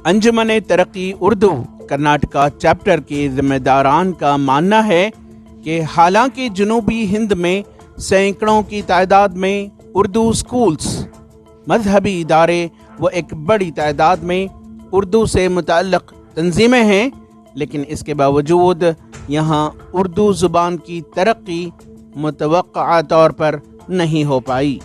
انجمن ترقی اردو کرناٹکا چیپٹر کے ذمہ داران کا ماننا ہے کہ حالانکہ جنوبی ہند میں سینکڑوں کی تعداد میں اردو سکولز، مذہبی ادارے و ایک بڑی تعداد میں اردو سے متعلق تنظیمیں ہیں، لیکن اس کے باوجود یہاں اردو زبان کی ترقی متوقع طور پر نہیں ہو پائی۔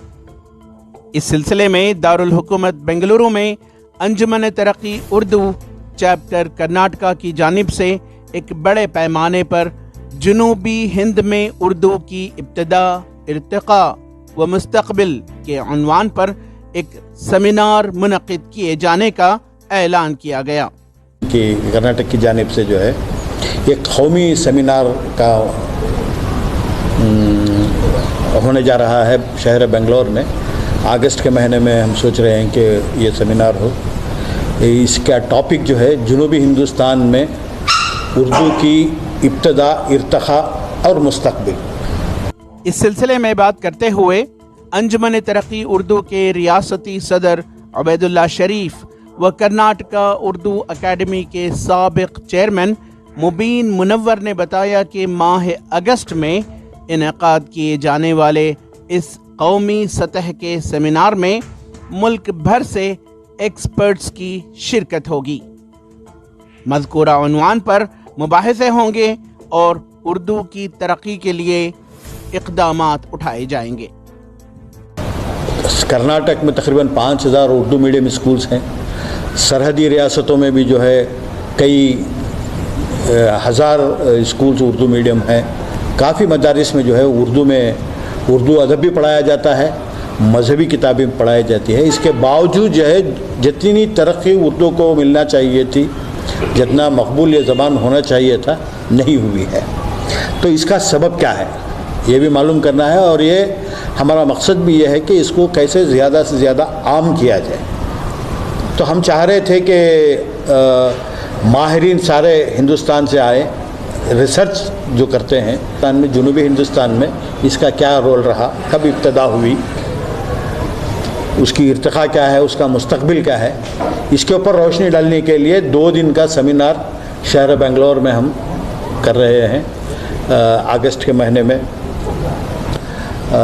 اس سلسلے میں دارالحکومت بنگلورو میں انجمن ترقی اردو چیپٹر کرناٹکا کی جانب سے ایک بڑے پیمانے پر جنوبی ہند میں اردو کی ابتدا، ارتقاء و مستقبل کے عنوان پر ایک سیمینار منعقد کیے جانے کا اعلان کیا گیا کہ کرناٹک کی جانب سے جو ہے ایک قومی سیمینار کا ہونے جا رہا ہے شہر بنگلور میں۔ اگست کے مہینے میں ہم سوچ رہے ہیں کہ یہ سیمینار ہو۔ اس کا ٹاپک جو ہے جنوبی ہندوستان میں اردو کی ابتدا، ارتقاء اور مستقبل۔ اس سلسلے میں بات کرتے ہوئے انجمن ترقی اردو کے ریاستی صدر عبید اللہ شریف و کرناٹکا اردو اکیڈمی کے سابق چیئرمین مبین منور نے بتایا کہ ماہ اگست میں انعقاد کیے جانے والے اس قومی سطح کے سیمینار میں ملک بھر سے ایکسپرٹس کی شرکت ہوگی۔ مذکورہ عنوان پر مباحثے ہوں گے اور اردو کی ترقی کے لیے اقدامات اٹھائے جائیں گے۔ کرناٹک میں تقریباً 5000 اردو میڈیم اسکولز ہیں۔ سرحدی ریاستوں میں بھی جو ہے کئی ہزار اسکولز اردو میڈیم ہیں۔ کافی مدارس میں جو ہے اردو ادب بھی پڑھایا جاتا ہے، مذہبی کتابیں پڑھائی جاتی ہے۔ اس کے باوجود جو ہے جتنی ترقی اردو کو ملنا چاہیے تھی، جتنا مقبول یہ زبان ہونا چاہیے تھا، نہیں ہوئی ہے۔ تو اس کا سبب کیا ہے یہ بھی معلوم کرنا ہے، اور یہ ہمارا مقصد بھی یہ ہے کہ اس کو کیسے زیادہ سے زیادہ عام کیا جائے۔ تو ہم چاہ رہے تھے کہ ماہرین سارے ہندوستان سے آئے، ریسرچ جو کرتے ہیں جنوبی ہندوستان میں اس کا کیا رول رہا، کب ابتدا ہوئی، اس کی ارتقاء کیا ہے، اس کا مستقبل کیا ہے، اس کے اوپر روشنی ڈالنے کے لیے 2 دن کا سیمینار شہر بنگلور میں ہم کر رہے ہیں اگست کے مہینے میں۔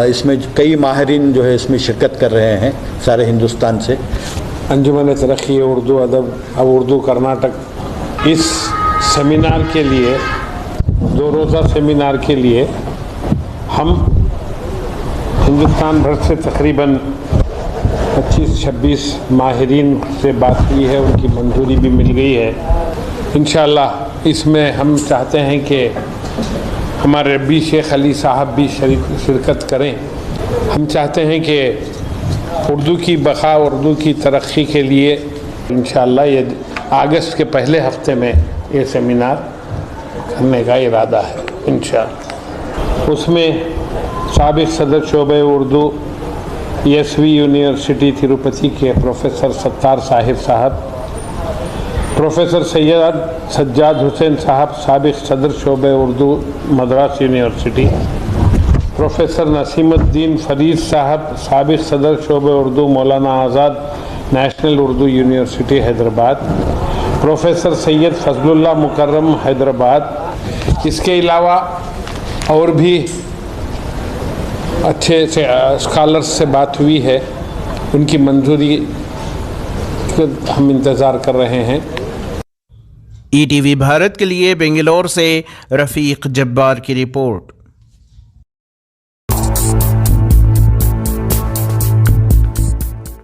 اس میں کئی ماہرین جو ہے اس میں شرکت کر رہے ہیں سارے ہندوستان سے۔ انجمن ترقی اردو ادب اب اردو کرناٹک اس سیمینار کے لیے 2 روزہ سیمینار کے لیے ہم ہندوستان بھر سے تقریباً 25-26 ماہرین سے بات کی ہے، ان کی منظوری بھی مل گئی ہے۔ انشاءاللہ اس میں ہم چاہتے ہیں کہ ہمارے ربی شیخ علی صاحب بھی شرکت کریں۔ ہم چاہتے ہیں کہ اردو کی بقا، اردو کی ترقی کے لیے انشاءاللہ یہ اگست کے پہلے ہفتے میں یہ سیمینار کرنے کا ارادہ ہے انشاءاللہ۔ اس میں سابق صدر شعبہ اردو ایس وی یونیورسٹی تروپتی کے پروفیسر ستار صاحب، پروفیسر سید سجاد حسین صاحب سابق صدر شعبہ Urdu Madras university, professor Naseemuddin Farid صاحب سابق صدر شعبہ Urdu Maulana Azad national Urdu university Hyderabad, professor Syed Fazlullah مکرم حیدرآباد۔ اس کے علاوہ اور بھی اچھے سے اسکالرس سے بات ہوئی ہے، ان کی منظوری ہم انتظار کر رہے ہیں۔ ETV بھارت کے لیے بنگلور سے رفیق جبار کی رپورٹ۔